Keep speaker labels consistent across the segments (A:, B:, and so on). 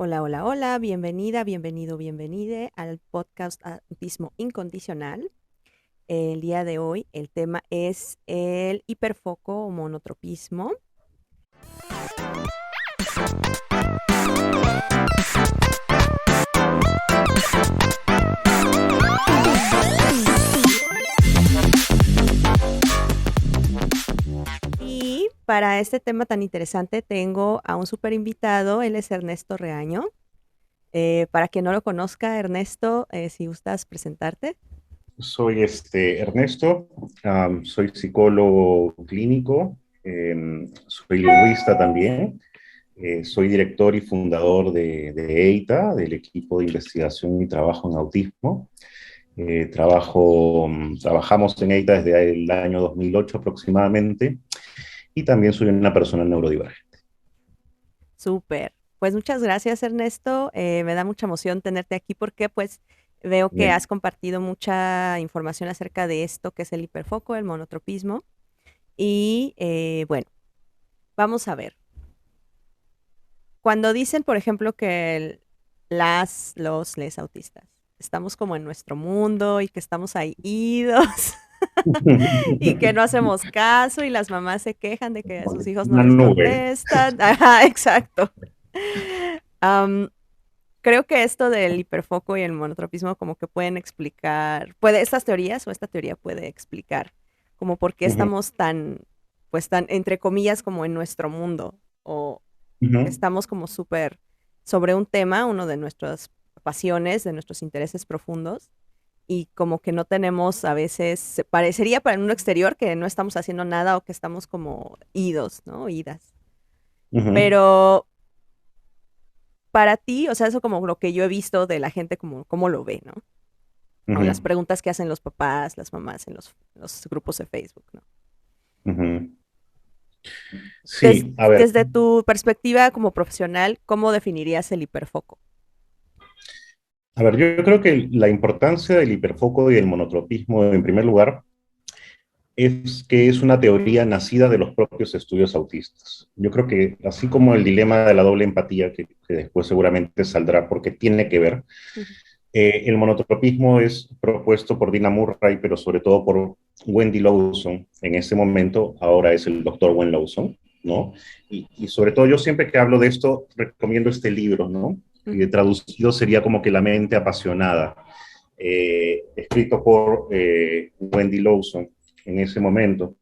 A: Hola, hola, hola, bienvenida, bienvenido, bienvenide al podcast Autismo Incondicional. El día de hoy el tema es el hiperfoco o monotropismo. Y para este tema tan interesante tengo a un súper invitado, él es Ernesto Reaño. Para quien no lo conozca, Ernesto, si gustas presentarte.
B: Soy Ernesto, soy psicólogo clínico, soy lingüista también, soy director y fundador de EITA, del equipo de investigación y trabajo en autismo. Trabajamos en EITA desde el año 2008 aproximadamente, y también soy una persona neurodivergente.
A: Súper. Pues muchas gracias, Ernesto. Me da mucha emoción tenerte aquí porque pues veo que has
B: Bien.
A: compartido mucha información acerca de esto que es el hiperfoco, el monotropismo. Y bueno, vamos a ver. Cuando dicen, por ejemplo, que les autistas, estamos como en nuestro mundo y que estamos ahí idos y que no hacemos caso y las mamás se quejan de que a sus hijos no
B: Una
A: les
B: nube.
A: contestan. Ajá, exacto. Am, Creo que esto del hiperfoco y el monotropismo como que pueden explicar, estas teorías o esta teoría puede explicar como por qué
B: Ujú,
A: estamos tan, pues tan, entre comillas, como en nuestro mundo o
B: ujú,
A: estamos como súper sobre un tema, uno de nuestras pasiones, de nuestros intereses profundos y como que no tenemos a veces, parecería para un exterior que no estamos haciendo nada o que estamos como idos, ¿no? Idas.
B: ujú,
A: Pero para ti, o sea, eso como lo que yo he visto de la gente como cómo lo ve, ¿no? O las
B: ujú,
A: preguntas que hacen los papás, las mamás en los grupos de Facebook, ¿no?
B: ujú. Sí, a ver.
A: Desde tu perspectiva como profesional, ¿cómo definirías el hiperfoco?
B: A ver, yo creo que la importancia del hiperfoco y del monotropismo, en primer lugar, es que es una teoría nacida de los propios estudios autistas. Yo creo que así como el dilema de la doble empatía, que después seguramente saldrá porque tiene que ver,
A: Ujú.
B: el monotropismo es propuesto por Dina Murray, pero sobre todo por Wendy Lawson. En ese momento, ahora es el doctor Wen Lawson, ¿no? Y sobre todo yo siempre que hablo de esto, recomiendo este libro, ¿no? Y
A: Ujú.
B: traducido sería como que La mente apasionada, escrito por Wendy Lawson en ese momento.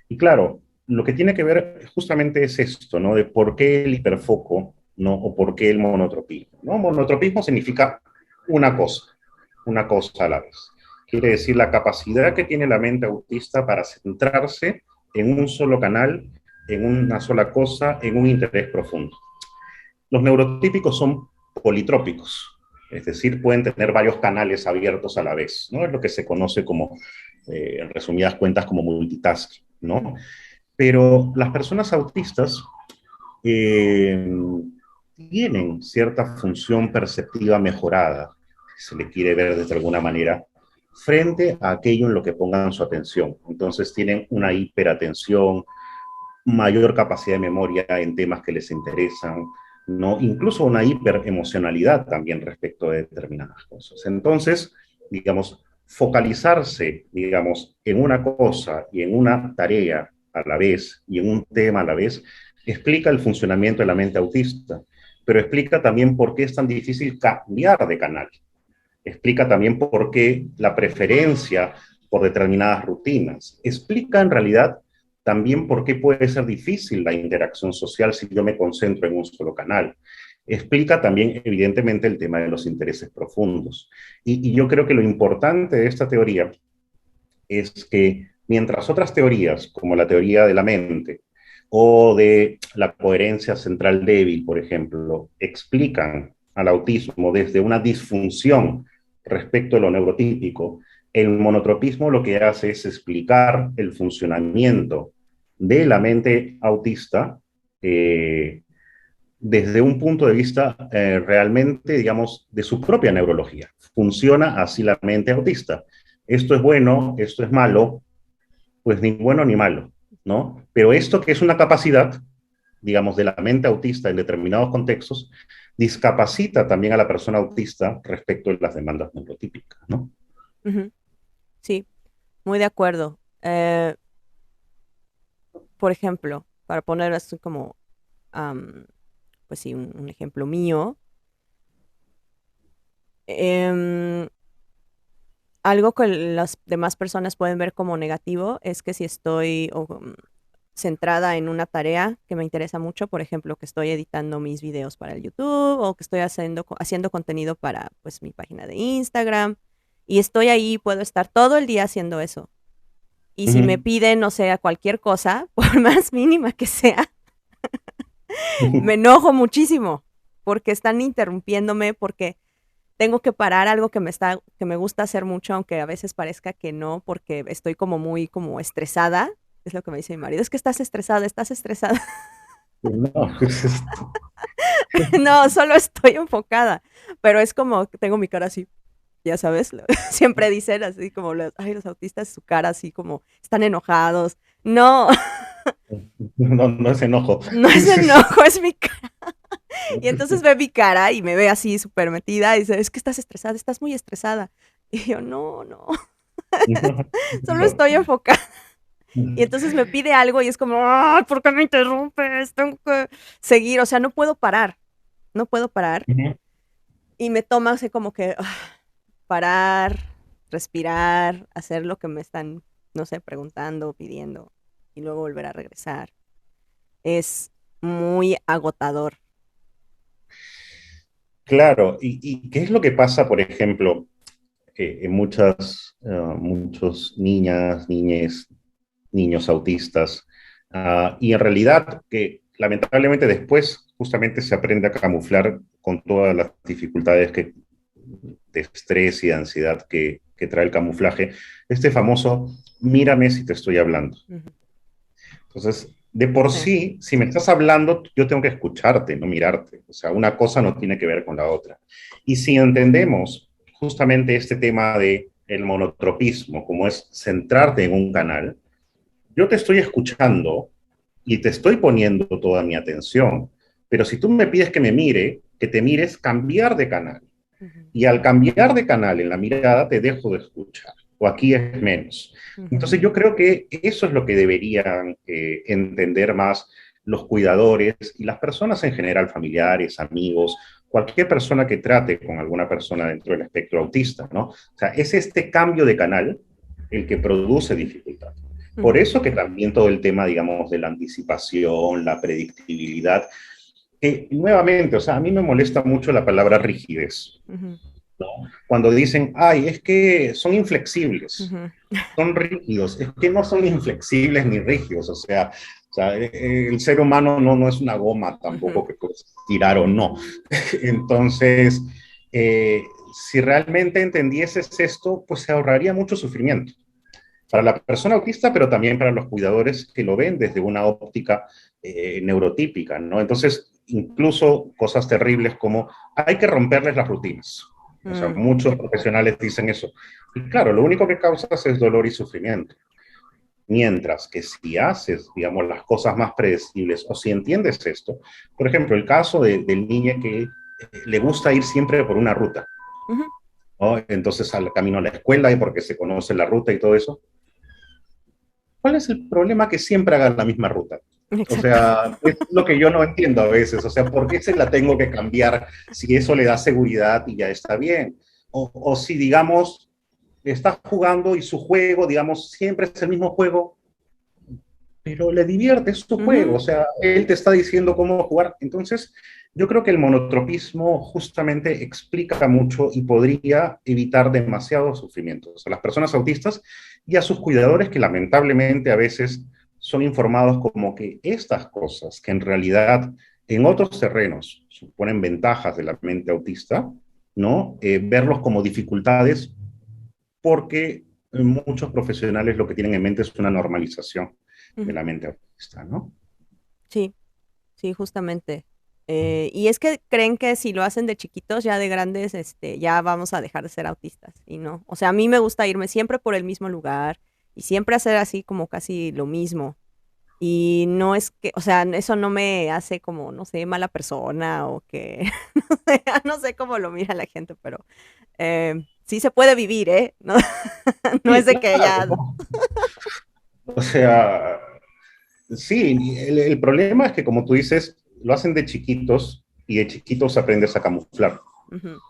B: Y claro, lo que tiene que ver justamente es esto, ¿no? De por qué el hiperfoco, ¿no? O por qué el monotropismo, ¿no? Monotropismo significa una cosa, una cosa a la vez. Quiere decir la capacidad que tiene la mente autista para centrarse en un solo canal, en una sola cosa, en un interés profundo. Los neurotípicos son politrópicos, es decir, pueden tener varios canales abiertos a la vez, ¿no? Es lo que se conoce como, en resumidas cuentas, como multitasking, ¿no? Pero las personas autistas eh, tienen cierta función perceptiva mejorada, se le quiere ver de alguna manera, frente a aquello en lo que pongan su atención. Entonces tienen una hiperatención, mayor capacidad de memoria en temas que les interesan, ¿no? Incluso una hiperemocionalidad también respecto de determinadas cosas. Entonces, digamos, focalizarse, digamos, en una cosa y en una tarea a la vez y en un tema a la vez, explica el funcionamiento de la mente autista, pero explica también por qué es tan difícil cambiar de canal. Explica también por qué la preferencia por determinadas rutinas. Explica en realidad también por qué puede ser difícil la interacción social si yo me concentro en un solo canal. Explica también, evidentemente, el tema de los intereses profundos. Y yo creo que lo importante de esta teoría es que mientras otras teorías, como la teoría de la mente o de la coherencia central débil, por ejemplo, explican al autismo desde una disfunción respecto a lo neurotípico, el monotropismo lo que hace es explicar el funcionamiento de la mente autista desde un punto de vista realmente, digamos, de su propia neurología. Funciona así la mente autista. Esto es bueno, esto es malo, pues ni bueno ni malo, ¿no? Pero esto que es una capacidad, digamos, de la mente autista en determinados contextos, discapacita también a la persona autista respecto de las demandas neurotípicas, ¿no?
A: Ujú. Sí, muy de acuerdo. Por ejemplo, para poner así como, am, pues sí, un ejemplo mío, em, algo que las demás personas pueden ver como negativo es que si estoy centrada en una tarea que me interesa mucho, por ejemplo, que estoy editando mis videos para el YouTube o que estoy haciendo contenido para pues mi página de Instagram y estoy ahí, puedo estar todo el día haciendo eso. Y si me
B: Ujú.
A: piden, no sé, cualquier cosa, por más mínima que sea, me enojo muchísimo porque están interrumpiéndome, porque tengo que parar algo que me gusta hacer mucho, aunque a veces parezca que no, porque estoy como muy como estresada. Es lo que me dice mi marido, es que estás estresada, estás estresada.
B: No, es esto.
A: No, solo estoy enfocada, pero es como que tengo mi cara así, ya sabes, siempre dicen así como ay, los autistas, su cara así como están enojados. No,
B: No, no es enojo.
A: no es enojo, es mi cara. Y entonces ve mi cara y me ve así súper metida y dice, es que estás estresada, estás muy estresada. Y yo, no, no, solo estoy enfocada. Y entonces me pide algo y es como, ay, ¿por qué me interrumpes? Tengo que seguir, o sea, no puedo parar, no puedo parar. Y me toma así como que parar, respirar, hacer lo que me están, no sé, preguntando, pidiendo y luego volver a regresar. Es muy agotador.
B: Claro, y qué es lo que pasa, por ejemplo, en muchos niñas, niñes, niños autistas, y en realidad que lamentablemente después justamente se aprende a camuflar con todas las dificultades de estrés y de ansiedad que trae el camuflaje, este famoso mírame si te estoy hablando.
A: Ujú.
B: Entonces, de por
A: Sí.
B: sí, si me estás hablando, yo tengo que escucharte, no mirarte. O sea, una cosa no tiene que ver con la otra. Y si entendemos justamente este tema de el monotropismo, como es centrarte en un canal, yo te estoy escuchando y te estoy poniendo toda mi atención. Pero si tú me pides que me mire, que te mires, cambiar de canal.
A: Ujú,
B: Y al cambiar de canal en la mirada, te dejo de escuchar. O aquí es menos.
A: ujú,
B: Entonces yo creo que eso es lo que deberían entender más los cuidadores y las personas en general, familiares, amigos, cualquier persona que trate con alguna persona dentro del espectro autista, ¿no? O sea, es este cambio de canal el que produce dificultad. Por
A: ujú,
B: eso que también todo el tema, digamos, de la anticipación, la predictibilidad, que nuevamente, o sea, a mí me molesta mucho la palabra rigidez,
A: ujú,
B: ¿no? Cuando dicen, ay, es que son inflexibles,
A: ujú,
B: son rígidos, es que no son inflexibles ni rígidos, el ser humano no es una goma
A: ujú,
B: tampoco que puedes tirar o no. Entonces, eh, si realmente entendieses esto, pues se ahorraría mucho sufrimiento para
A: sí.
B: la persona autista, pero también para los cuidadores que lo ven desde una óptica neurotípica, ¿no? Entonces, incluso cosas terribles como hay que romperles las rutinas. O sea,
A: Mm,
B: muchos profesionales dicen eso. Y claro, lo único que causas es dolor y sufrimiento. Mientras que si haces, digamos, las cosas más predecibles o si entiendes esto, por ejemplo, el caso del niño que le gusta ir siempre por una ruta,
A: ujú,
B: ¿no? Entonces al camino a la escuela y porque se conoce la ruta y todo eso, ¿cuál es el problema que siempre hagan la misma ruta? O
A: exacto.
B: sea, es lo que yo no entiendo a veces. O sea, ¿por qué se la tengo que cambiar si eso le da seguridad y ya está bien? O si, digamos, está jugando y su juego, digamos, siempre es el mismo juego, pero le divierte, es su juego.
A: Ujú,
B: O sea, él te está diciendo cómo jugar. Entonces, yo creo que el monotropismo justamente explica mucho y podría evitar demasiado sufrimiento. O sea, las personas autistas y a sus cuidadores que lamentablemente a veces son informados como que estas cosas, que en realidad en otros terrenos suponen ventajas de la mente autista, ¿no? Verlos como dificultades porque muchos profesionales lo que tienen en mente es una normalización de
A: ujú.
B: la mente autista, ¿no?
A: Sí, sí, justamente. Y es que creen que si lo hacen de chiquitos, ya de grandes, ya vamos a dejar de ser autistas. Y no. O sea, a mí me gusta irme siempre por el mismo lugar y siempre hacer así como casi lo mismo. Y no es que, o sea, eso no me hace como, no sé, mala persona o que, no sé cómo lo mira la gente, pero sí se puede vivir, ¿eh? No, no
B: Sí,
A: es de que
B: claro,
A: ya...
B: ¿no? O sea, sí, el problema es que como tú dices, lo hacen de chiquitos y de chiquitos aprendes a camuflar.
A: Ujú,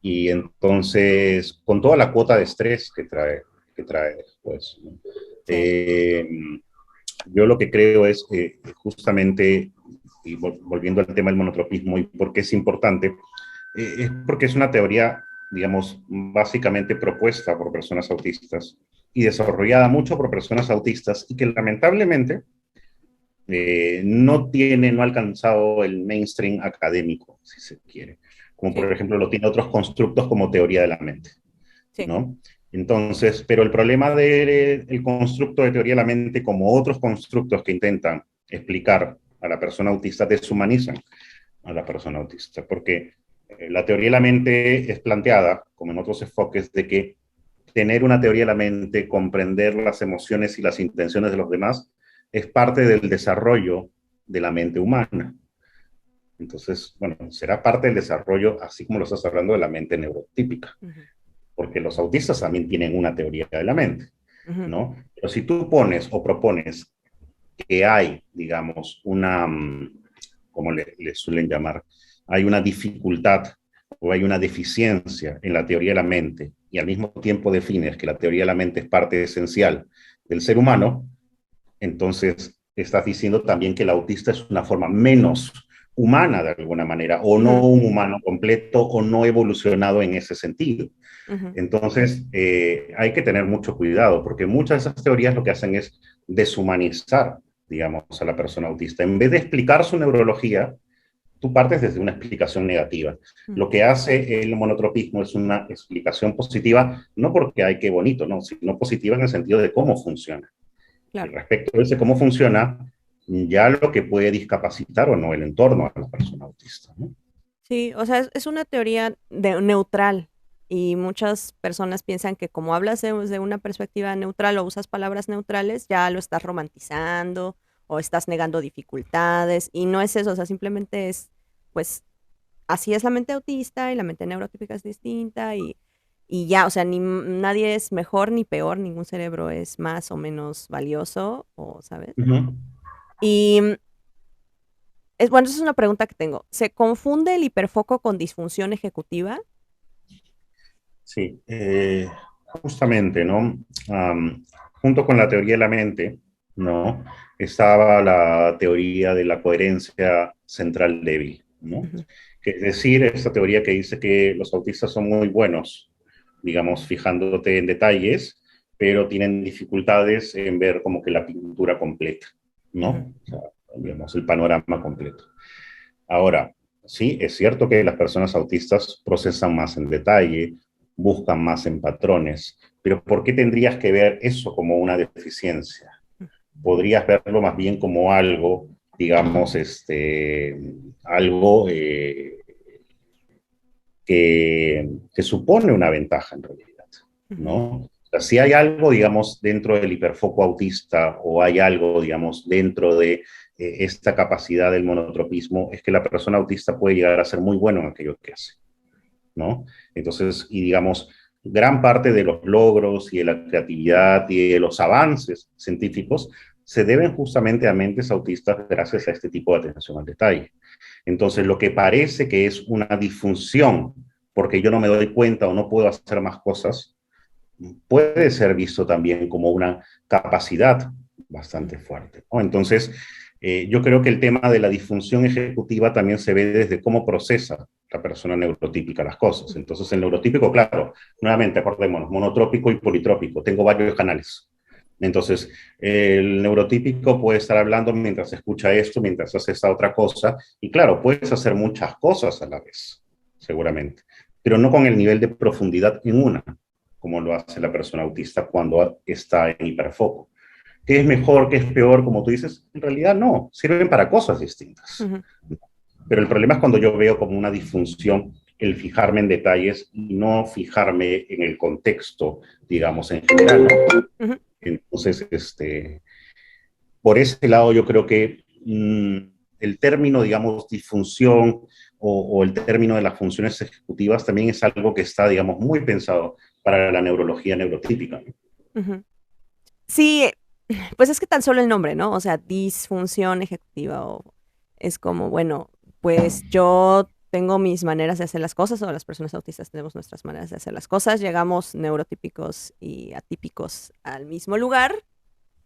B: Y entonces, con toda la cuota de estrés que trae después, ¿no?
A: sí,
B: Eh, yo lo que creo es justamente, y volviendo al tema del monotropismo y por qué es importante, es porque es una teoría, digamos, básicamente propuesta por personas autistas y desarrollada mucho por personas autistas y que lamentablemente no ha alcanzado el mainstream académico, si se quiere, como
A: sí,
B: por ejemplo lo tiene otros constructos como teoría de la mente,
A: sí.
B: ¿no? Entonces, pero el problema del constructo de teoría de la mente, como otros constructos que intentan explicar a la persona autista, deshumanizan a la persona autista, porque la teoría de la mente es planteada, como en otros enfoques, de que tener una teoría de la mente, comprender las emociones y las intenciones de los demás, es parte del desarrollo de la mente humana. Entonces, bueno, será parte del desarrollo, así como lo estás hablando, de la mente neurotípica,
A: Ujú,
B: porque los autistas también tienen una teoría de la mente,
A: ujú,
B: ¿no? Pero si tú pones o propones que hay, digamos, como le suelen llamar, hay una dificultad o hay una deficiencia en la teoría de la mente y al mismo tiempo defines que la teoría de la mente es parte esencial del ser humano, entonces estás diciendo también que el autista es una forma menos humana de alguna manera, o no
A: ujú,
B: un humano completo, o no evolucionado en ese sentido.
A: ujú.
B: Entonces, hay que tener mucho cuidado, porque muchas de esas teorías lo que hacen es deshumanizar, digamos, a la persona autista. En vez de explicar su neurología, tú partes desde una explicación negativa.
A: Mm,
B: Lo que hace el monotropismo es una explicación positiva, no porque hay que bonito, no, sino positiva en el sentido de cómo funciona. Y
A: claro.
B: respecto a ese cómo funciona, ya lo que puede discapacitar o no el entorno a la persona autista, ¿no?
A: Sí, o sea, es una teoría neutral y muchas personas piensan que como hablas de una perspectiva neutral o usas palabras neutrales, ya lo estás romantizando o estás negando dificultades y no es eso, o sea, simplemente es, pues, así es la mente autista y la mente neurotípica es distinta y ya, o sea, nadie es mejor ni peor, ningún cerebro es más o menos valioso, o, ¿sabes?
B: Uh -huh.
A: Y bueno, esa es una pregunta que tengo. ¿Se confunde el hiperfoco con disfunción ejecutiva?
B: Sí, justamente, ¿no? Junto con la teoría de la mente, ¿no? Estaba la teoría de la coherencia central débil, ¿no?
A: Ujú,
B: Que es decir, esta teoría que dice que los autistas son muy buenos, digamos, fijándote en detalles, pero tienen dificultades en ver como que la pintura completa,
A: ujú,
B: ¿no? O sea, digamos, el panorama completo. Ahora, sí, es cierto que las personas autistas procesan más en detalle, buscan más en patrones, pero ¿por qué tendrías que ver eso como una deficiencia? Podrías verlo más bien como algo, digamos, algo que supone una ventaja en realidad,
A: ujú,
B: ¿no? O sea, si hay algo, digamos, dentro del hiperfoco autista o hay algo, digamos, dentro de esta capacidad del monotropismo, es que la persona autista puede llegar a ser muy bueno en aquello que hace, ¿no? Entonces, y digamos, gran parte de los logros y de la creatividad y de los avances científicos se deben justamente a mentes autistas gracias a este tipo de atención al detalle. Entonces, lo que parece que es una disfunción porque yo no me doy cuenta o no puedo hacer más cosas, puede ser visto también como una capacidad
A: ujú,
B: bastante fuerte, ¿no? Entonces, yo creo que el tema de la disfunción ejecutiva también se ve desde cómo procesa la persona neurotípica las cosas.
A: ujú,
B: Entonces, el neurotípico, claro, nuevamente acordémonos, monotrópico y politrópico, tengo varios canales. Entonces, el neurotípico puede estar hablando mientras escucha esto, mientras hace esta otra cosa, y claro, puedes hacer muchas cosas a la vez, seguramente, pero no con el nivel de profundidad en una, como lo hace la persona autista cuando está en hiperfoco. ¿Qué es mejor, qué es peor, como tú dices? En realidad no, sirven para cosas distintas.
A: ujú,
B: Pero el problema es cuando yo veo como una disfunción el fijarme en detalles y no fijarme en el contexto, digamos, en general, ¿no?
A: ujú.
B: Entonces, por ese lado yo creo que el término, digamos, disfunción o el término de las funciones ejecutivas también es algo que está, digamos, muy pensado para la neurología neurotípica, ¿no?
A: Ujú. Sí, pues es que tan solo el nombre, ¿no? O sea, disfunción ejecutiva o es como, bueno, pues yo tengo mis maneras de hacer las cosas o las personas autistas tenemos nuestras maneras de hacer las cosas. Llegamos neurotípicos y atípicos al mismo lugar,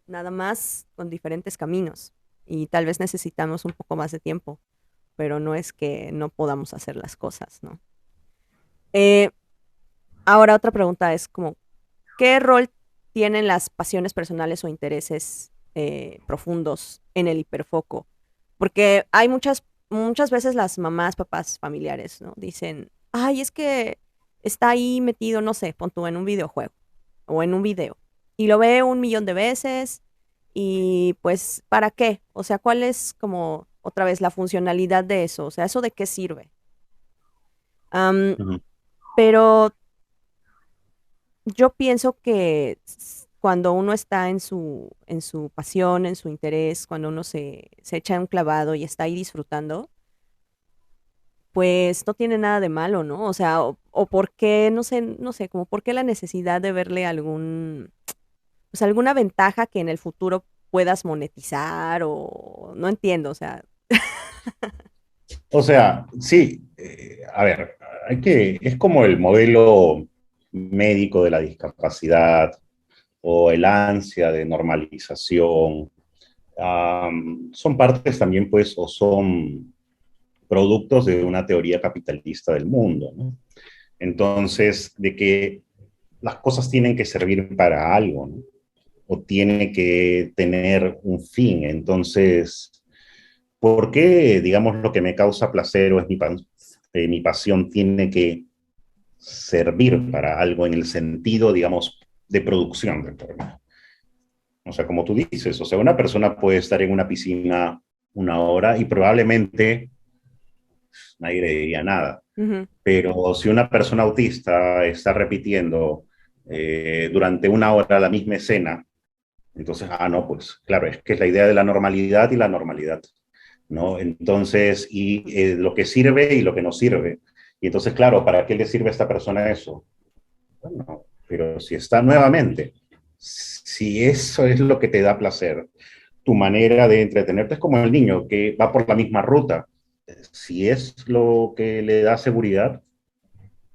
A: nada más con diferentes caminos. Y tal vez necesitamos un poco más de tiempo, pero no es que no podamos hacer las cosas, ¿no? Eh, Ahora otra pregunta es como, ¿qué rol tienen las pasiones personales o intereses profundos en el hiperfoco? Porque hay muchas veces las mamás, papás, familiares, ¿no? Dicen, ay, es que está ahí metido, no sé, pon tú en un videojuego o en un video. Y lo ve 1 millón de veces y pues, ¿para qué? O sea, ¿cuál es como otra vez la funcionalidad de eso? O sea, ¿eso de qué sirve? Am,
B: Ujú.
A: pero yo pienso que cuando uno está en su pasión, en su interés, cuando uno se echa un clavado y está ahí disfrutando, pues no tiene nada de malo, ¿no? O sea, o por qué, no sé, como por qué la necesidad de verle pues alguna ventaja que en el futuro puedas monetizar o no entiendo, o sea.
B: O sea, sí, a ver, es como el modelo médico de la discapacidad o el ansia de normalización. Son partes también, pues, o son productos de una teoría capitalista del mundo, ¿no? Entonces, de que las cosas tienen que servir para algo, ¿no? O tiene que tener un fin. Entonces, ¿por qué, digamos, lo que me causa placer o es mi pasión tiene que servir para algo en el sentido, digamos, de producción del programa? O sea, como tú dices, o sea, una persona puede estar en una piscina 1 hora y probablemente nadie le diría nada.
A: Ujú,
B: Pero si una persona autista está repitiendo durante 1 hora la misma escena, entonces, no, pues claro, es que es la idea de la normalidad y la normalidad, ¿no? Entonces, y lo que sirve y lo que no sirve. Y entonces, claro, ¿para qué le sirve a esta persona eso? Bueno, pero si está nuevamente, si eso es lo que te da placer, tu manera de entretenerte es como el niño que va por la misma ruta. Si es lo que le da seguridad,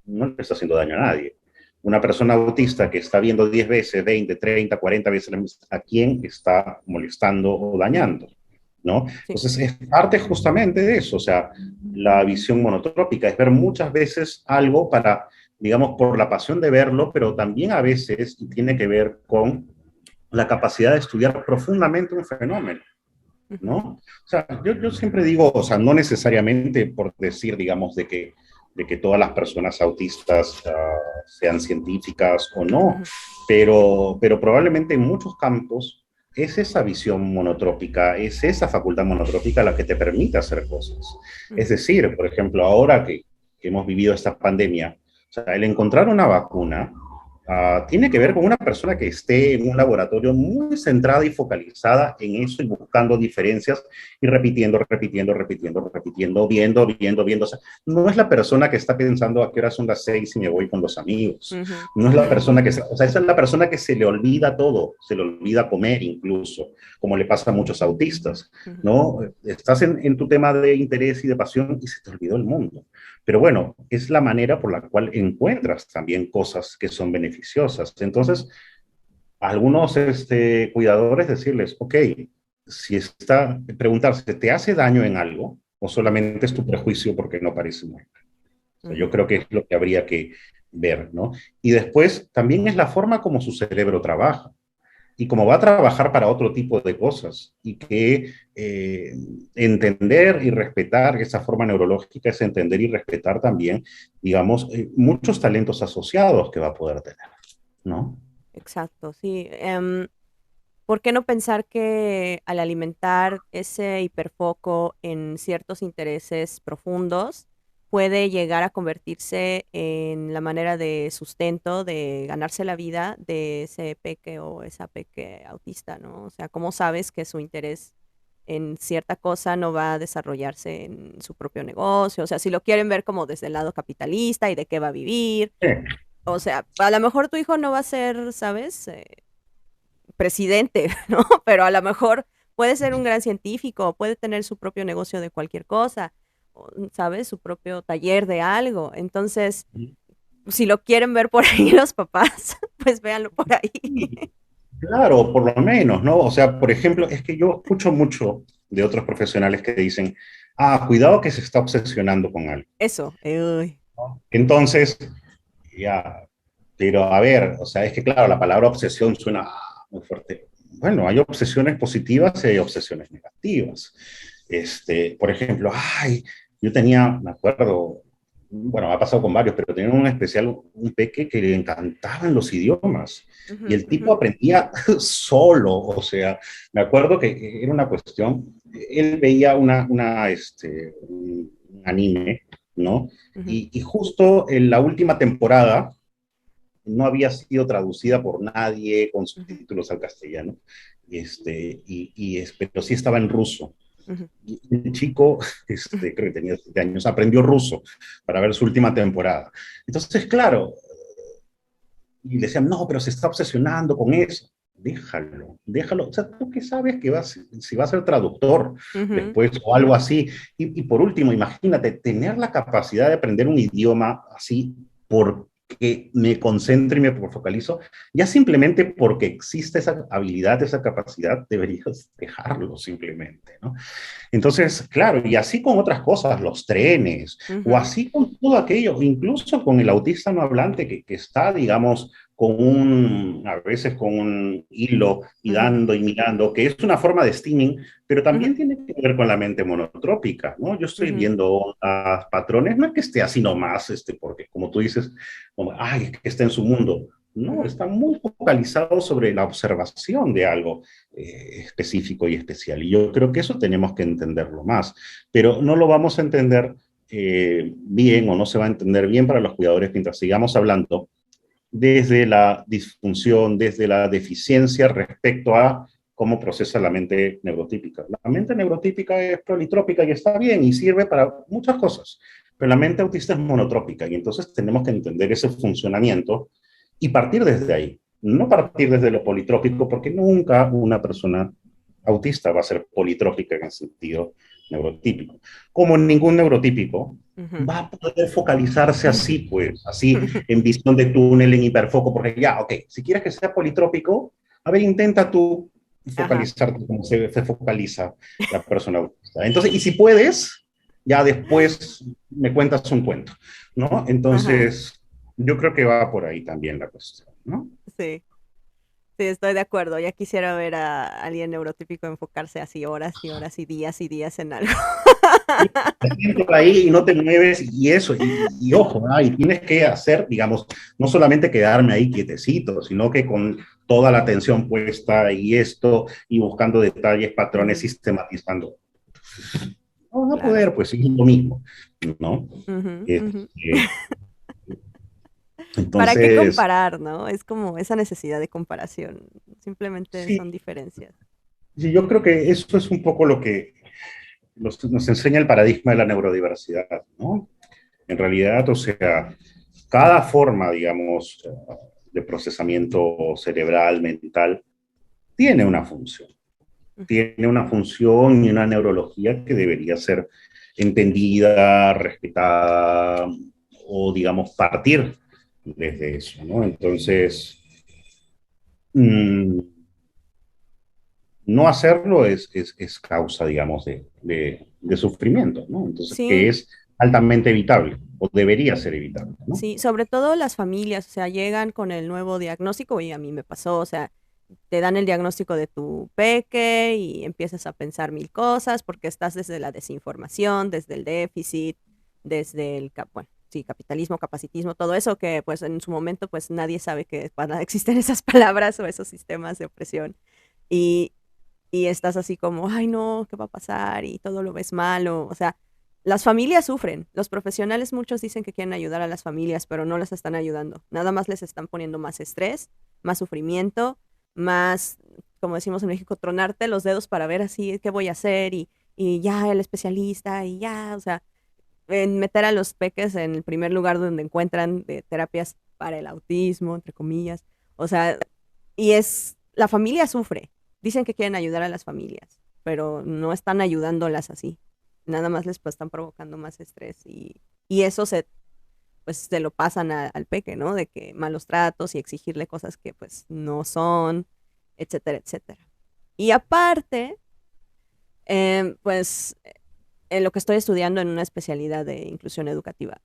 B: no le está haciendo daño a nadie. Una persona autista que está viendo 10 veces, 20, 30, 40 veces, ¿a quién está molestando o dañando? ¿No?
A: sí.
B: Entonces, es parte justamente de eso, o sea, la visión monotrópica es ver muchas veces algo para, digamos, por la pasión de verlo, pero también a veces tiene que ver con la capacidad de estudiar profundamente un fenómeno. ¿No?
A: Ujú,
B: O sea, yo siempre digo, o sea, no necesariamente por decir, digamos, de que todas las personas autistas sean científicas o no,
A: ujú,
B: pero probablemente en muchos campos es esa visión monotrópica, es esa facultad monotrópica la que te permite hacer cosas. Es
A: ujú,
B: decir, por ejemplo, ahora que hemos vivido esta pandemia, o sea, el encontrar una vacuna tiene que ver con una persona que esté en un laboratorio muy centrada y focalizada en eso y buscando diferencias y repitiendo, repitiendo, repitiendo, repitiendo, viendo, viendo, viendo. O sea, no es la persona que está pensando a qué hora son las 6 y me voy con los amigos.
A: ujú,
B: No es la persona que, o sea, esa es la persona que se le olvida todo, se le olvida comer incluso, como le pasa a muchos autistas,
A: ujú,
B: ¿no? Estás en tu tema de interés y de pasión y se te olvidó el mundo. Pero bueno, es la manera por la cual encuentras también cosas que son beneficiosas.
A: ujú,
B: Entonces, a algunos cuidadores decirles, ok, si está, preguntarse, ¿te hace daño en algo o solamente es tu prejuicio porque no parece muerto? O sea, yo
A: ujú,
B: creo que es lo que habría que ver, ¿no? Y después también es la forma como su cerebro trabaja y como va a trabajar para otro tipo de cosas y que entender y respetar esa forma neurológica es entender y respetar también, digamos, muchos talentos asociados que va a poder tener, ¿no?
A: exacto, sí. ¿Por qué no pensar que al alimentar ese hiperfoco en ciertos intereses profundos, puede llegar a convertirse en la manera de sustento, de ganarse la vida de ese peque o esa peque autista, ¿no? O sea, ¿cómo sabes que su interés en cierta cosa no va a desarrollarse en su propio negocio? O sea, si lo quieren ver como desde el lado capitalista y de qué va a vivir.
B: Sí,
A: O sea, a lo mejor tu hijo no va a ser, ¿sabes? Presidente, ¿no? Pero a lo mejor puede ser un gran científico, puede tener su propio negocio de cualquier cosa, ¿sabes? Su propio taller de algo. Entonces, si lo quieren ver por ahí los papás, pues véanlo por ahí.
B: sí, claro, por lo menos, ¿no? O sea, por ejemplo, es que yo escucho mucho de otros profesionales que dicen, cuidado que se está obsesionando con algo.
A: Eso, uy.
B: Entonces, ya, pero a ver, o sea, es que claro, la palabra obsesión suena muy fuerte. Bueno, hay obsesiones positivas y hay obsesiones negativas. Por ejemplo, yo tenía, me acuerdo, bueno, me ha pasado con varios, pero tenía un especial, un peque que le encantaban los idiomas y
A: Ujú,
B: el
A: ujú,
B: tipo aprendía solo, o sea, me acuerdo que era una cuestión, él veía un anime, ¿no?
A: ujú,
B: Y justo en la última temporada no había sido traducida por nadie con
A: ujú,
B: subtítulos al castellano, pero sí estaba en ruso.
A: ujú,
B: Y el chico, creo que tenía 7 años, aprendió ruso para ver su última temporada. Entonces, claro, y le decían, no, pero se está obsesionando con eso. Déjalo, déjalo. O sea, tú qué sabes que si va a ser traductor
A: ujú,
B: después o algo así. Y por último, imagínate, tener la capacidad de aprender un idioma así porque me concentro y me focalizo, ya simplemente porque existe esa habilidad, esa capacidad, deberías dejarlo simplemente, ¿no? Entonces, claro, y así con otras cosas, los trenes, o
A: ujú,
B: así con todo aquello, incluso con el autista no hablante que está, digamos, a veces con un hilo y
A: ujú,
B: dando y mirando, que es una forma de steaming, pero
A: ujú,
B: también tiene que ver con la mente monotrópica, ¿no? Yo estoy
A: ujú,
B: viendo patrones, no es que esté así nomás, porque como tú dices, como, es que está en su mundo. No,
A: ujú,
B: está muy focalizado sobre la observación de algo específico y especial. Y yo creo que eso tenemos que entenderlo más, pero no lo vamos a entender bien o no se va a entender bien para los cuidadores mientras sigamos hablando desde la disfunción, desde la deficiencia respecto a cómo procesa la mente neurotípica. La mente neurotípica es politrópica y está bien y sirve para muchas cosas, pero la mente autista es monotrópica y entonces tenemos que entender ese funcionamiento y partir desde ahí, no partir desde lo politrópico, porque nunca una persona autista va a ser politrópica en el sentido neurotípico. Como ningún neurotípico
A: ujú,
B: va a poder focalizarse así, pues, así en visión de túnel, en hiperfoco, porque ya, ok, si quieres que sea politrópico, a ver, intenta tú
A: ajá,
B: focalizarte como se focaliza la persona autista. Entonces, y si puedes, ya después me cuentas un cuento, ¿no?
A: ajá,
B: Entonces, yo creo que va por ahí también la cuestión, ¿no?
A: sí. Sí, estoy de acuerdo. Ya quisiera ver a alguien neurotípico enfocarse así horas y horas y días en algo.
B: Y te sientas ahí y no te mueves y eso, y ojo, ¿no? Y tienes que hacer, digamos, no solamente quedarme ahí quietecito, sino que con toda la atención puesta y esto, y buscando detalles, patrones,
A: Ujú,
B: sistematizando. No van a
A: claro.
B: poder, pues es lo mismo, ¿no?
A: Ujú, ujú.
B: Este,
A: ¿Para qué
B: entonces,
A: comparar, no? Es como esa necesidad de comparación. Simplemente son
B: sí,
A: diferencias.
B: sí, yo creo que eso es un poco lo que nos enseña el paradigma de la neurodiversidad, ¿no? En realidad, o sea, cada forma, digamos, de procesamiento cerebral, mental,
A: Ujú,
B: tiene una función y una neurología que debería ser entendida, respetada o, digamos, partir desde eso, ¿no? Entonces, mmm, no hacerlo es causa, digamos, de sufrimiento, ¿no? Entonces, que
A: sí,
B: es altamente evitable o debería ser evitable, ¿no?
A: sí, sobre todo las familias, o sea, llegan con el nuevo diagnóstico y a mí me pasó, o sea, te dan el diagnóstico de tu peque y empiezas a pensar mil cosas porque estás desde la desinformación, desde el déficit, desde el, bueno, sí, capitalismo, capacitismo, todo eso que pues en su momento pues nadie sabe que van a existir esas palabras o esos sistemas de opresión y, y estás así como, ay no, ¿qué va a pasar? Y todo lo ves malo, o sea, las familias sufren. Los profesionales muchos dicen que quieren ayudar a las familias, pero no las están ayudando. Nada más les están poniendo más estrés, más sufrimiento, más, como decimos en México, tronarte los dedos para ver así qué voy a hacer y ya el especialista y ya, o sea, en meter a los peques en el primer lugar donde encuentran de terapias para el autismo, entre comillas. O sea, y es, la familia sufre. Dicen que quieren ayudar a las familias, pero no están ayudándolas así. Nada más les pues, están provocando más estrés y eso se, pues, se lo pasan al peque, ¿no? De que malos tratos y exigirle cosas que pues no son, etcétera, etcétera. Y aparte, pues en lo que estoy estudiando en una especialidad de inclusión educativa,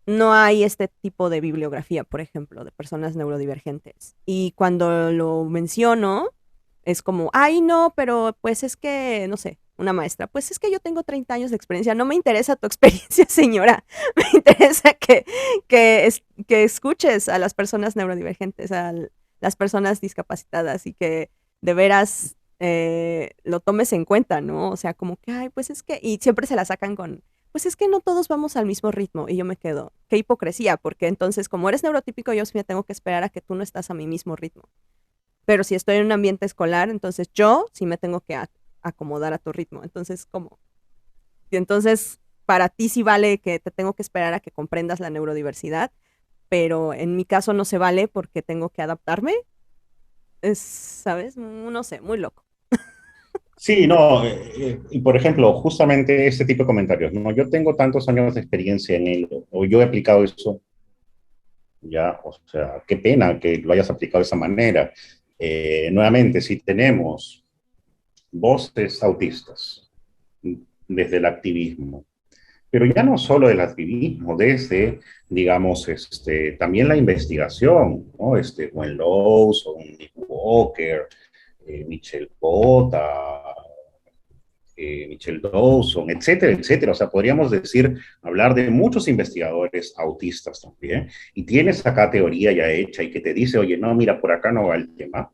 A: no hay este tipo de bibliografía, por ejemplo, de personas neurodivergentes. Y cuando lo menciono, es como, ay, no, pero pues es que, no sé, una maestra, pues es que yo tengo 30 años de experiencia, no me interesa tu experiencia, señora, me interesa que escuches a las personas neurodivergentes, las personas discapacitadas y que de veras lo tomes en cuenta, ¿no? O sea, como que, ay, pues es que, y siempre se la sacan con, pues es que no todos vamos al mismo ritmo y yo me quedo, qué hipocresía, porque entonces como eres neurotípico yo sí me tengo que esperar a que tú no estás a mi mismo ritmo. Pero si estoy en un ambiente escolar, entonces yo sí me tengo que acomodar a tu ritmo. Entonces, ¿cómo? Y entonces, para ti sí vale que te tengo que esperar a que comprendas la neurodiversidad, pero en mi caso no se vale porque tengo que adaptarme. Es, ¿sabes? No sé, muy loco.
B: Sí, no, y por ejemplo, justamente ese tipo de comentarios, ¿no? Yo tengo tantos años de experiencia en ello, o yo he aplicado eso, ya, o sea, qué pena que lo hayas aplicado de esa manera. Nuevamente, si tenemos voces autistas desde el activismo, pero ya no solo el activismo, desde, digamos, también la investigación, ¿no? Gwen Lawson, Nick Walker, Michelle Pota, Michelle Dawson, etcétera, etcétera. O sea, podríamos decir, hablar de muchos investigadores autistas también, y tienes acá teoría ya hecha y que te dice, oye, no, mira, por acá no va el tema.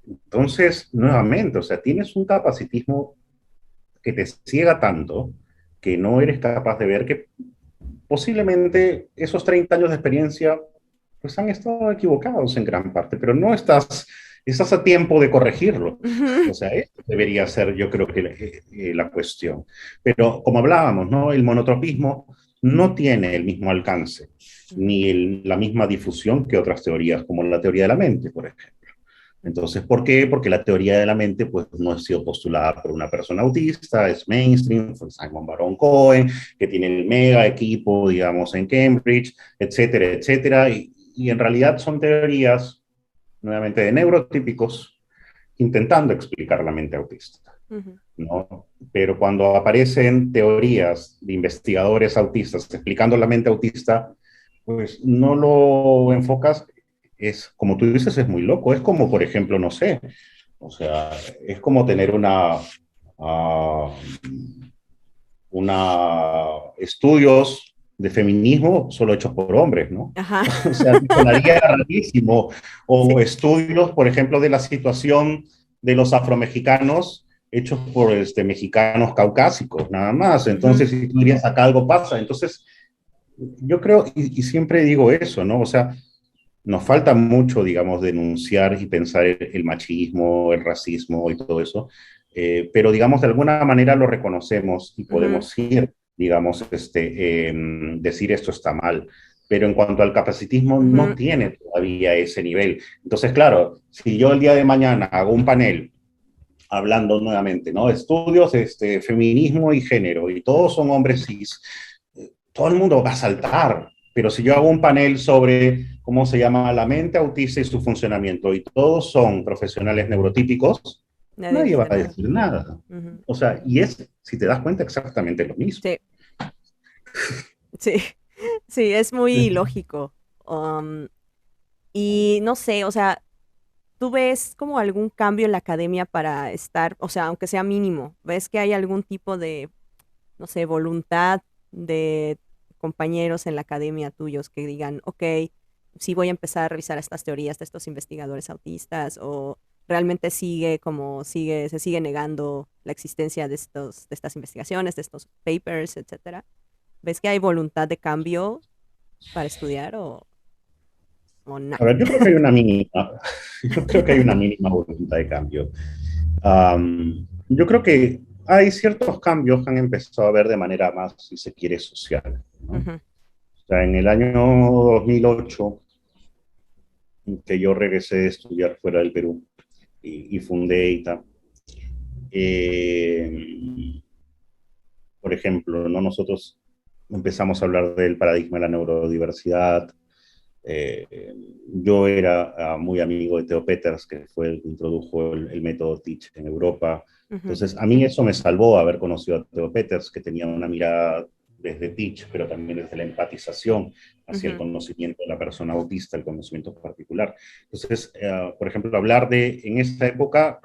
B: Entonces, nuevamente, o sea, tienes un capacitismo que te ciega tanto que no eres capaz de ver que posiblemente esos 30 años de experiencia pues han estado equivocados en gran parte, pero no estás a tiempo de corregirlo. O sea, esto debería ser, yo creo que la cuestión. Pero como hablábamos, ¿no? El monotropismo no tiene el mismo alcance ni la misma difusión que otras teorías, como la teoría de la mente, por ejemplo. Entonces, ¿por qué? Porque la teoría de la mente pues, no ha sido postulada por una persona autista, es mainstream, fue Simon Baron Cohen, que tiene el mega equipo, digamos, en Cambridge, etcétera, etcétera. Y en realidad son teorías, nuevamente, de neurotípicos intentando explicar la mente autista, ¿no? Pero cuando aparecen teorías de investigadores autistas explicando la mente autista, pues no lo enfocas, es como tú dices, es muy loco. Es como, por ejemplo, no sé, o sea, es como tener uh, estudios de feminismo solo hechos por hombres, ¿no?
A: Ajá.
B: O sea, sonaría rarísimo.
A: Sí.
B: O estudios, por ejemplo, de la situación de los afromexicanos hechos por mexicanos caucásicos, nada más. Entonces, si tú dirías, acá algo pasa. Entonces, yo creo, y siempre digo eso, ¿no? O sea, nos falta mucho, digamos, denunciar y pensar el machismo, el racismo y todo eso, pero, digamos, de alguna manera lo reconocemos y podemos ir, digamos, decir esto está mal. Pero en cuanto al capacitismo, no tiene todavía ese nivel. Entonces, claro, si yo el día de mañana hago un panel hablando nuevamente, ¿no? Estudios, feminismo y género, y todos son hombres cis, todo el mundo va a saltar. Pero si yo hago un panel sobre cómo se llama la mente autista y su funcionamiento, y todos son profesionales neurotípicos,
A: Nadie
B: nadie va
A: dice
B: a
A: nada.
B: decir nada. O sea, y es, si te das cuenta, exactamente lo mismo.
A: Sí, sí, sí, es muy lógico. Y no sé, o sea, ¿tú ves como algún cambio en la academia para estar, o sea, aunque sea mínimo, ves que hay algún tipo de, no sé, voluntad de compañeros en la academia tuyos que digan, ok, sí voy a empezar a revisar estas teorías de estos investigadores autistas, realmente se sigue negando la existencia de de estas investigaciones, de estos papers, etcétera. ¿Ves que hay voluntad de cambio para estudiar o no?
B: A ver, yo creo que hay una mínima, yo creo que hay una mínima voluntad de cambio. Yo creo que hay ciertos cambios que han empezado a ver de manera más, si se quiere, social, ¿no?
A: Ujú,
B: O sea, en el año 2008, que yo regresé de estudiar fuera del Perú y fundé EITA, eh, por ejemplo, ¿no? Nosotros empezamos a hablar del paradigma de la neurodiversidad. Eh, yo era muy amigo de Theo Peters, que fue el que introdujo el método Teach en Europa.
A: ujú,
B: Entonces, a mí eso me salvó haber conocido a Theo Peters, que tenía una mirada desde Teach, pero también desde la empatización hacia el
A: ujú,
B: conocimiento de la persona autista, el conocimiento particular. Entonces, por ejemplo, hablar en esa época,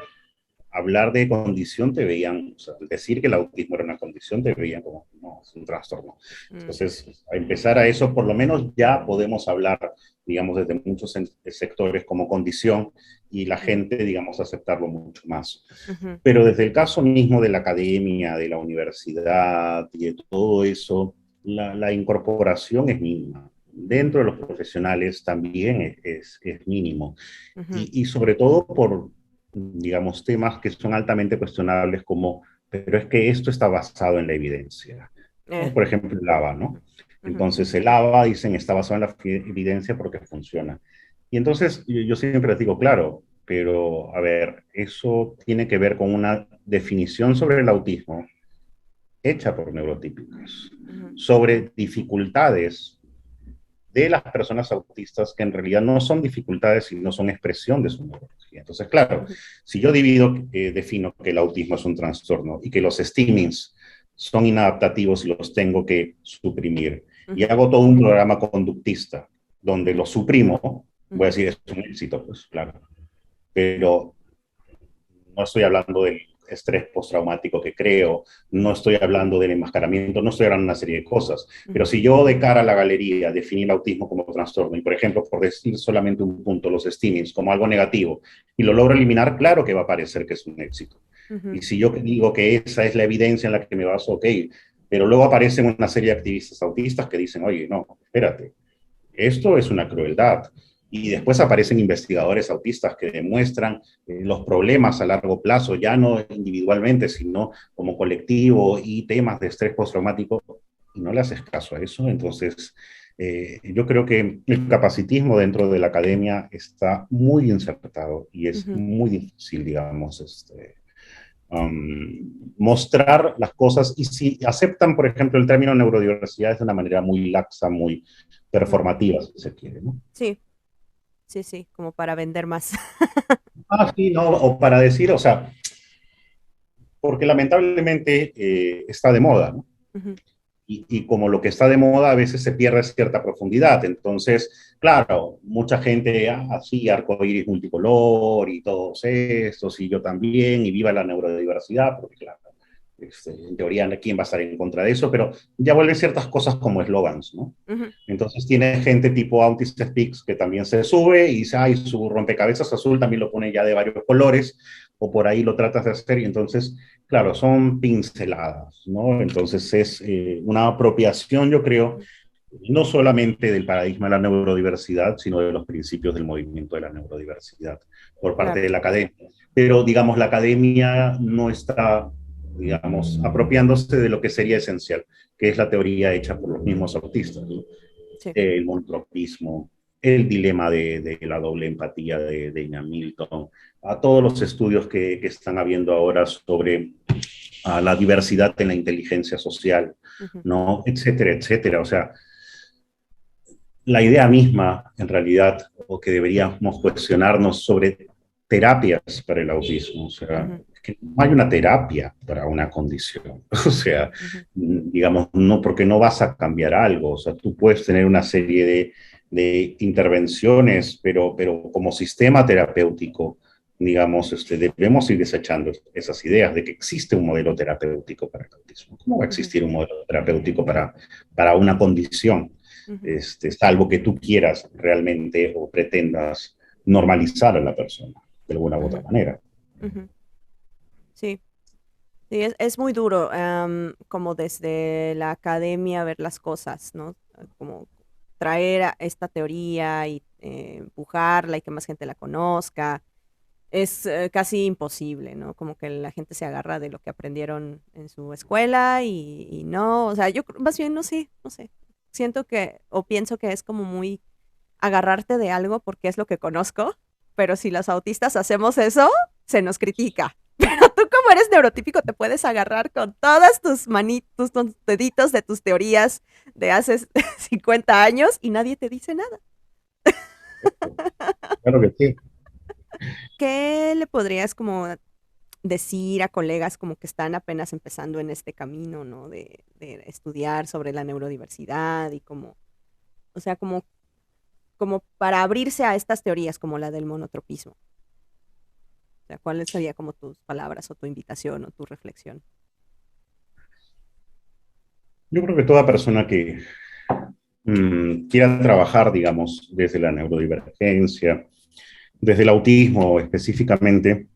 B: hablar de condición te veían, o sea, decir que el autismo era una condición te veían como, no, es un trastorno.
A: mm,
B: Entonces, a empezar a eso, por lo menos ya podemos hablar, digamos, desde muchos sectores como condición y la
A: mm,
B: gente, digamos, aceptarlo mucho más.
A: ujú,
B: Pero desde el caso mismo de la academia, de la universidad y de todo eso, la incorporación es mínima. Dentro de los profesionales también es mínimo.
A: ujú,
B: Y sobre todo por, digamos, temas que son altamente cuestionables como, pero es que esto está basado en la evidencia.
A: eh,
B: Como por ejemplo el ABA,
A: ujú,
B: ¿no?
A: ujú,
B: Entonces el ABA dicen está basado en la evidencia porque funciona. Y entonces yo siempre les digo, claro, pero a ver, eso tiene que ver con una definición sobre el autismo hecha por neurotípicos,
A: ujú,
B: sobre dificultades de las personas autistas que en realidad no son dificultades, sino son expresión de su neurología. Entonces, claro,
A: ujú,
B: si yo defino que el autismo es un trastorno y que los stimmings son inadaptativos y los tengo que suprimir, y
A: ujú,
B: hago todo un programa conductista donde los suprimo, voy a
A: ujú,
B: decir, es un éxito, pues claro, pero no estoy hablando del estrés postraumático que creo, no estoy hablando del enmascaramiento, no estoy hablando de una serie de cosas. Pero
A: ujú,
B: si yo de cara a la galería definí el autismo como trastorno y, por ejemplo, por decir solamente un punto, los stimmings como algo negativo, y lo logro eliminar, claro que va a parecer que es un éxito.
A: ujú,
B: Y si yo digo que esa es la evidencia en la que me baso, ok, pero luego aparecen una serie de activistas autistas que dicen, oye, no, espérate, esto es una crueldad. Y después aparecen investigadores autistas que demuestran los problemas a largo plazo, ya no individualmente, sino como colectivo y temas de estrés postraumático, y no le haces caso a eso. Entonces, yo creo que el capacitismo dentro de la academia está muy insertado y es
A: ujú,
B: muy difícil, digamos, mostrar las cosas. Y si aceptan, por ejemplo, el término neurodiversidad es de una manera muy laxa, muy
A: ujú.
B: performativa, si se quiere, ¿no?
A: Sí, sí, sí, como para vender más.
B: Ah, sí, no, o para decir, o sea, porque lamentablemente está de moda, ¿no?
A: Ujú,
B: Y como lo que está de moda a veces se pierde cierta profundidad. Entonces, claro, mucha gente, sí, arcoíris multicolor y todos estos, y yo también, y viva la neurodiversidad, porque claro, en teoría, ¿quién va a estar en contra de eso? Pero ya vuelven ciertas cosas como eslogans, ¿no?
A: ujú,
B: Entonces tiene gente tipo Autist Speaks que también se sube y dice, ay, su rompecabezas azul también lo pone ya de varios colores, o por ahí lo tratas de hacer, y entonces, claro, son pinceladas, ¿no? Entonces es una apropiación, yo creo, no solamente del paradigma de la neurodiversidad, sino de los principios del movimiento de la neurodiversidad por parte
A: claro.
B: de la academia. Pero, digamos, la academia no está, digamos, apropiándose de lo que sería esencial, que es la teoría hecha por los mismos autistas, ¿no?
A: Sí.
B: El monotropismo, el dilema de la doble empatía de Ian Milton, a todos los estudios que están habiendo ahora sobre la diversidad en la inteligencia social,
A: Ujú,
B: ¿no? Etcétera, etcétera. O sea, la idea misma, en realidad, o que deberíamos cuestionarnos sobre terapias para el autismo. O sea,
A: ujú,
B: es que no hay una terapia para una condición. O sea,
A: ujú,
B: digamos, no porque no vas a cambiar algo. O sea, tú puedes tener una serie de intervenciones, pero como sistema terapéutico, digamos, debemos ir desechando esas ideas de que existe un modelo terapéutico para el autismo. ¿Cómo va a
A: ujú,
B: existir un modelo terapéutico para una condición?
A: ujú.
B: Salvo que tú quieras realmente o pretendas normalizar a la persona. de alguna u otra
A: Ujú,
B: manera.
A: ujú. Sí, sí, es muy duro, como desde la academia ver las cosas, ¿no? Como traer a esta teoría y empujarla y que más gente la conozca. Es casi imposible, ¿no? Como que la gente se agarra de lo que aprendieron en su escuela y no, o sea, más bien no sé, no sé. Siento que, o pienso que es como muy agarrarte de algo porque es lo que conozco, pero si los autistas hacemos eso, se nos critica. Pero tú como eres neurotípico te puedes agarrar con todas tus manitos, tus deditos de tus teorías de hace 50 años y nadie te dice nada.
B: Claro que sí.
A: ¿Qué le podrías como decir a colegas como que están apenas empezando en este camino, ¿no? De estudiar sobre la neurodiversidad y como, o sea, como para abrirse a estas teorías como la del monotropismo. O sea, ¿cuáles serían como tus palabras o tu invitación o tu reflexión?
B: Yo creo que toda persona que quiera trabajar, digamos, desde la neurodivergencia, desde el autismo específicamente,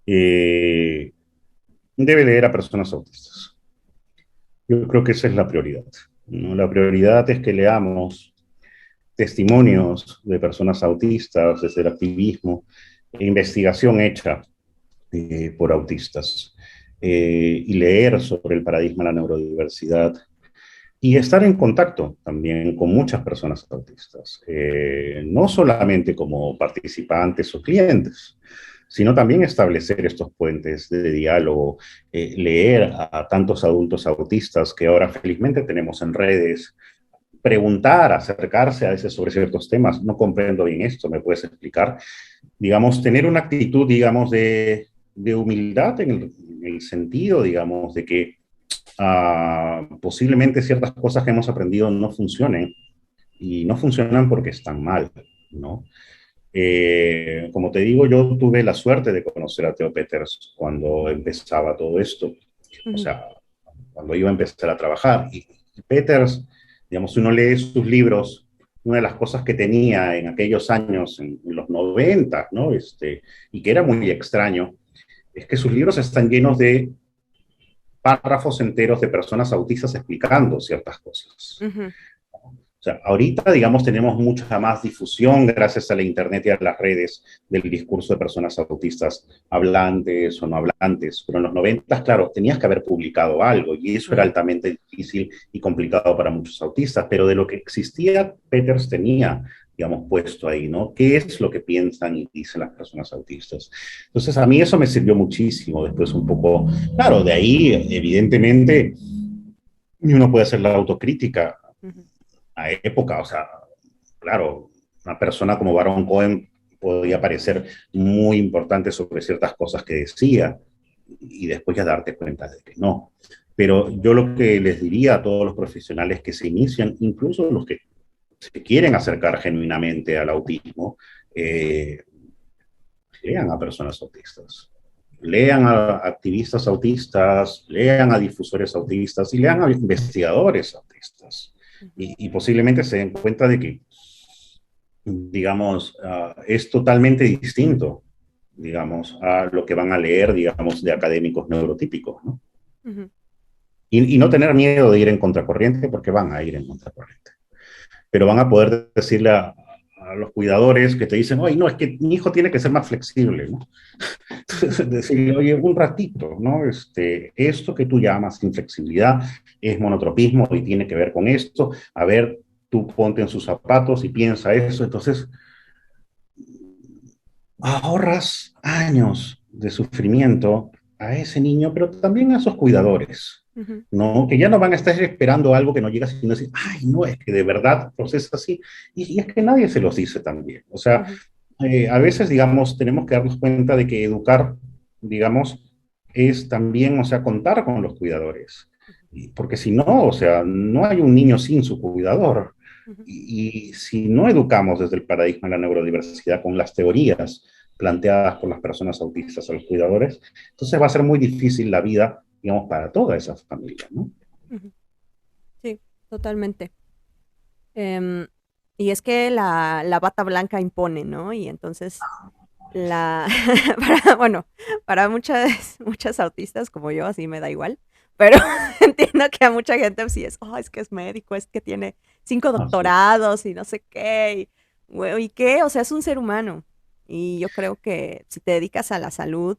B: eh, debe leer a personas autistas. Yo creo que esa es la prioridad, ¿no? La prioridad es que leamos testimonios de personas autistas desde el activismo e investigación hecha por autistas y leer sobre el paradigma de la neurodiversidad y estar en contacto también con muchas personas autistas, no solamente como participantes o clientes, sino también establecer estos puentes de diálogo, leer a tantos adultos autistas que ahora felizmente tenemos en redes, preguntar, acercarse a veces sobre ciertos temas. No comprendo bien esto, ¿me puedes explicar? Digamos, tener una actitud, digamos, de humildad en el sentido, digamos, de que posiblemente ciertas cosas que hemos aprendido no funcionen y no funcionan porque están mal, ¿no? Como te digo, yo tuve la suerte de conocer a Theo Peters cuando empezaba todo esto, o
A: Ujú,
B: sea, cuando iba a empezar a trabajar. Y Peters, digamos, si uno lee sus libros, una de las cosas que tenía en aquellos años, en los 90, ¿no? Y que era muy extraño, es que sus libros están llenos de párrafos enteros de personas autistas explicando ciertas cosas.
A: ujú,
B: O sea, ahorita, digamos, tenemos mucha más difusión gracias a la Internet y a las redes del discurso de personas autistas hablantes o no hablantes, pero en los 90, claro, tenías que haber publicado algo y eso era
A: ujú,
B: altamente difícil y complicado para muchos autistas, pero de lo que existía, Peters tenía, digamos, puesto ahí, ¿no? ¿Qué es lo que piensan y dicen las personas autistas? Entonces, a mí eso me sirvió muchísimo. Después, un poco, claro, de ahí, evidentemente, uno puede hacer la autocrítica
A: ujú,
B: a época, o sea, claro, una persona como Baron Cohen podía parecer muy importante sobre ciertas cosas que decía y después ya darte cuenta de que no. Pero yo lo que les diría a todos los profesionales que se inician, incluso los que se quieren acercar genuinamente al autismo, eh, lean a personas autistas, lean a activistas autistas, lean a difusores autistas y lean a investigadores autistas.
A: ujú.
B: Y posiblemente se den cuenta de que, digamos, es totalmente distinto, digamos, a lo que van a leer, digamos, de académicos neurotípicos, ¿no?
A: Ujú.
B: Y no tener miedo de ir en contracorriente porque van a ir en contracorriente. Pero van a poder decirle a los cuidadores que te dicen, oye, no, es que mi hijo tiene que ser más flexible, ¿no?
A: Ujú,
B: Entonces, decirle, oye, un ratito, ¿no? Esto que tú llamas inflexibilidad es monotropismo y tiene que ver con esto. A ver, tú ponte en sus zapatos y piensa eso. Entonces, ahorras años de sufrimiento a ese niño, pero también a esos cuidadores,
A: ujú,
B: ¿no? Que ya no van a estar esperando algo que no llega, sino decir, ay, no, es que de verdad procesa así. Y es que nadie se los dice también. O sea,
A: ujú,
B: a veces, digamos, tenemos que darnos cuenta de que educar, digamos, es también, o sea, contar con los cuidadores. Porque si no, o sea, no hay un niño sin su cuidador.
A: ujú,
B: Y si no educamos desde el paradigma de la neurodiversidad con las teorías planteadas por las personas autistas a los cuidadores, entonces va a ser muy difícil la vida, digamos, para toda esa familia, ¿no?
A: ujú. Sí, totalmente. Em, y es que la bata blanca impone, ¿no? Y entonces La, bueno, para muchas autistas como yo, así me da igual, pero entiendo que a mucha gente sí es, oh, es que es médico, es que tiene 5 doctorados y no sé qué, y qué, o sea, es un ser humano. Y yo creo que si te dedicas a la salud,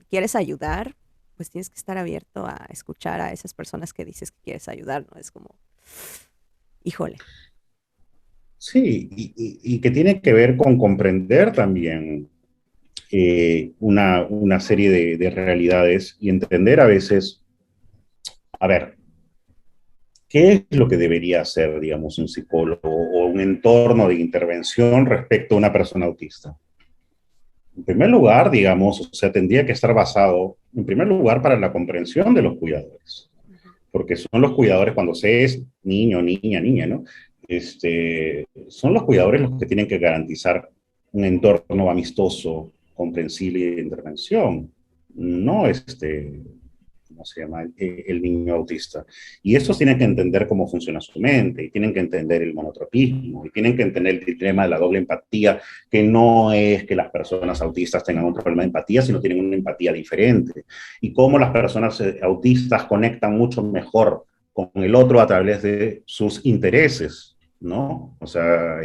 A: quieres ayudar, pues tienes que estar abierto a escuchar a esas personas que dices que quieres ayudar, ¿no? Es como, híjole.
B: Sí, y que tiene que ver con comprender también una serie de realidades y entender a veces, a ver, ¿qué es lo que debería hacer, digamos, un psicólogo o un entorno de intervención respecto a una persona autista? En primer lugar, digamos, o sea, tendría que estar basado, en primer lugar, para la comprensión de los cuidadores,
A: Ujú,
B: porque son los cuidadores cuando se es niño, niña, niña, ¿no? Son los cuidadores los que tienen que garantizar un entorno amistoso, comprensible y de intervención, no ¿cómo se llama? El niño autista. Y estos tienen que entender cómo funciona su mente, y tienen que entender el monotropismo, y tienen que entender el dilema de la doble empatía, que no es que las personas autistas tengan un problema de empatía, sino tienen una empatía diferente. Y cómo las personas autistas conectan mucho mejor con el otro a través de sus intereses, ¿no? O sea,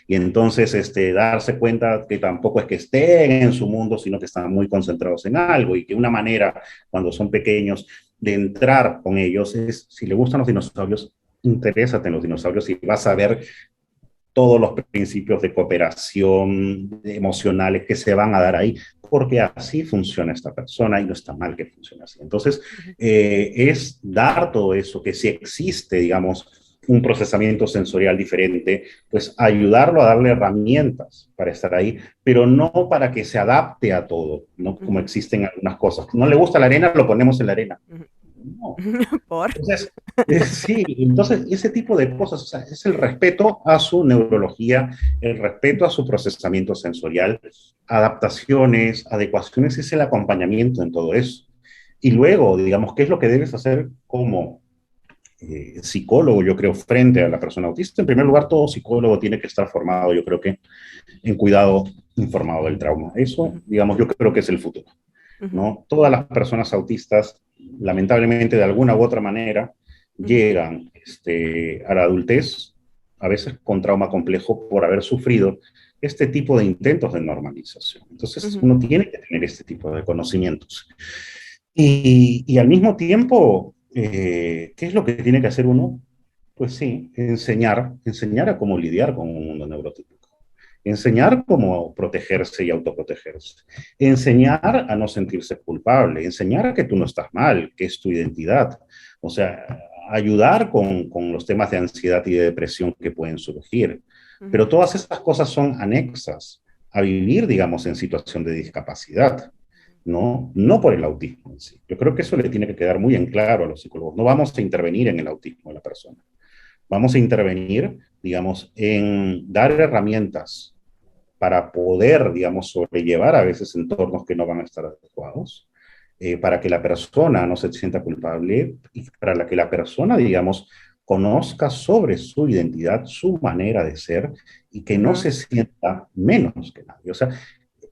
B: y entonces darse cuenta que tampoco es que estén en su mundo, sino que están muy concentrados en algo y que una manera cuando son pequeños, de entrar con ellos es, si le gustan los dinosaurios, interésate en los dinosaurios y vas a ver todos los principios de cooperación emocionales que se van a dar ahí, porque así funciona esta persona y no está mal que funcione así. Entonces,
A: ujú,
B: es dar todo eso, que si existe, digamos, un procesamiento sensorial diferente, pues ayudarlo a darle herramientas para estar ahí, pero no para que se adapte a todo, ¿no? Como
A: ujú,
B: existen algunas cosas. No le gusta la arena, lo ponemos en la arena.
A: ujú.
B: No,
A: Por.
B: entonces, sí, entonces ese tipo de cosas, o sea, es el respeto a su neurología, el respeto a su procesamiento sensorial, adaptaciones, adecuaciones, es el acompañamiento en todo eso. Y luego, digamos, ¿qué es lo que debes hacer como psicólogo, yo creo, frente a la persona autista? En primer lugar, todo psicólogo tiene que estar formado, yo creo que, en cuidado informado del trauma. Eso,
A: Ujú,
B: digamos, yo creo que es el futuro.
A: ujú,
B: ¿No? Todas las personas autistas, lamentablemente, de alguna u otra manera,
A: ujú,
B: llegan a la adultez, a veces con trauma complejo por haber sufrido este tipo de intentos de normalización. Entonces,
A: ujú,
B: uno tiene que tener este tipo de conocimientos. Y al mismo tiempo, ¿qué es lo que tiene que hacer uno? Pues sí, enseñar a cómo lidiar con un mundo neurotípico, enseñar cómo protegerse y autoprotegerse, enseñar a no sentirse culpable, enseñar a que tú no estás mal, que es tu identidad, o sea, ayudar con los temas de ansiedad y de depresión que pueden surgir.
A: ujú.
B: Pero todas estas cosas son anexas a vivir, digamos, en situación de discapacidad. No, no por el autismo en sí. Yo creo que eso le tiene que quedar muy en claro a los psicólogos. No vamos a intervenir en el autismo de la persona. Vamos a intervenir, digamos, en dar herramientas para poder, digamos, sobrellevar a veces entornos que no van a estar adecuados, para que la persona no se sienta culpable y para que la persona, digamos, conozca sobre su identidad, su manera de ser y que no
A: Ujú,
B: se sienta menos que nadie. O sea,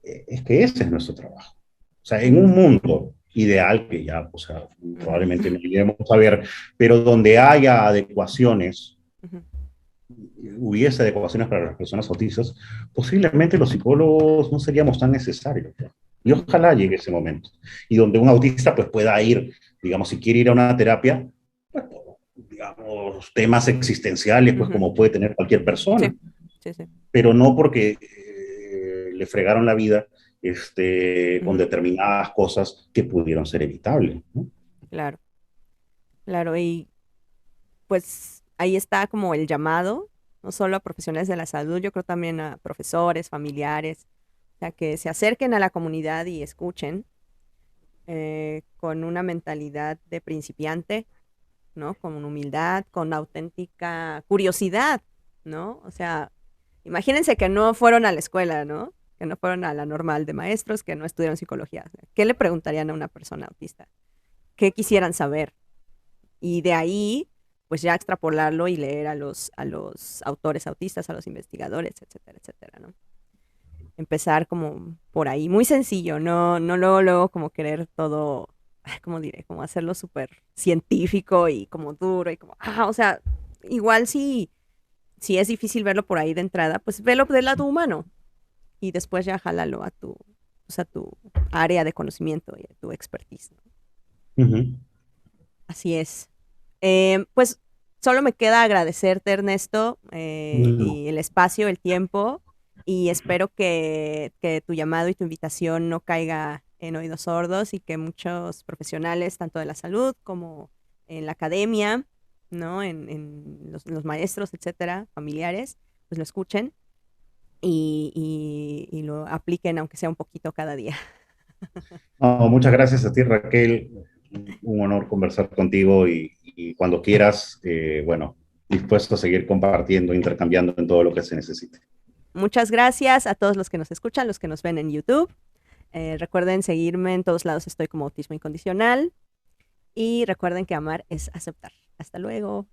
B: es que ese es nuestro trabajo. O sea, en un
A: ujú,
B: mundo ideal que ya, o sea,
A: ujú,
B: probablemente no lleguemos a ver, pero donde haya adecuaciones,
A: ujú.
B: hubiese adecuaciones para las personas autistas, posiblemente los psicólogos no seríamos tan necesarios. ¿No? Y
A: Ujú,
B: ojalá llegue ese momento. Y donde un autista pues pueda ir, digamos, si quiere ir a una terapia, pues, digamos, temas existenciales, pues
A: ujú.
B: como puede tener cualquier
A: Sí,
B: persona,
A: sí, sí.
B: pero no porque le fregaron la vida con
A: Ujú,
B: determinadas cosas que pudieron ser evitables. ¿No?
A: claro, claro. Y pues ahí está como el llamado, no solo a profesionales de la salud, yo creo también a profesores, familiares, o sea, que se acerquen a la comunidad y escuchen con una mentalidad de principiante, ¿no? Con humildad, con auténtica curiosidad, ¿no? O sea, imagínense que no fueron a la escuela, ¿no? Que no fueron a la normal de maestros, que no estudiaron psicología. O sea, ¿qué le preguntarían a una persona autista? ¿Qué quisieran saber? Y de ahí, pues ya extrapolarlo y leer a los autores autistas, a los investigadores, etcétera, etcétera, ¿no? empezar como por ahí, muy sencillo, no luego como querer todo, ¿cómo diré? Como hacerlo súper científico y como duro y como, o sea, igual si es difícil verlo por ahí de entrada, pues velo del lado humano y después ya jálalo a tu, pues a tu área de conocimiento y a tu expertise, ¿no?
B: Ujú.
A: Así es. Pues solo me queda agradecerte, Ernesto,
B: No.
A: y el espacio, el tiempo, y espero que tu llamado y tu invitación no caiga en oídos sordos y que muchos profesionales, tanto de la salud como en la academia, ¿no? En los maestros, etcétera, familiares, pues lo escuchen y lo apliquen, aunque sea un poquito cada día.
B: No, muchas gracias a ti, Raquel. Un honor conversar contigo y cuando quieras, bueno, dispuesto a seguir compartiendo, intercambiando en todo lo que se necesite.
A: Muchas gracias a todos los que nos escuchan, los que nos ven en YouTube. Recuerden seguirme en todos lados, estoy como Autismo Incondicional. Y recuerden que amar es aceptar. Hasta luego.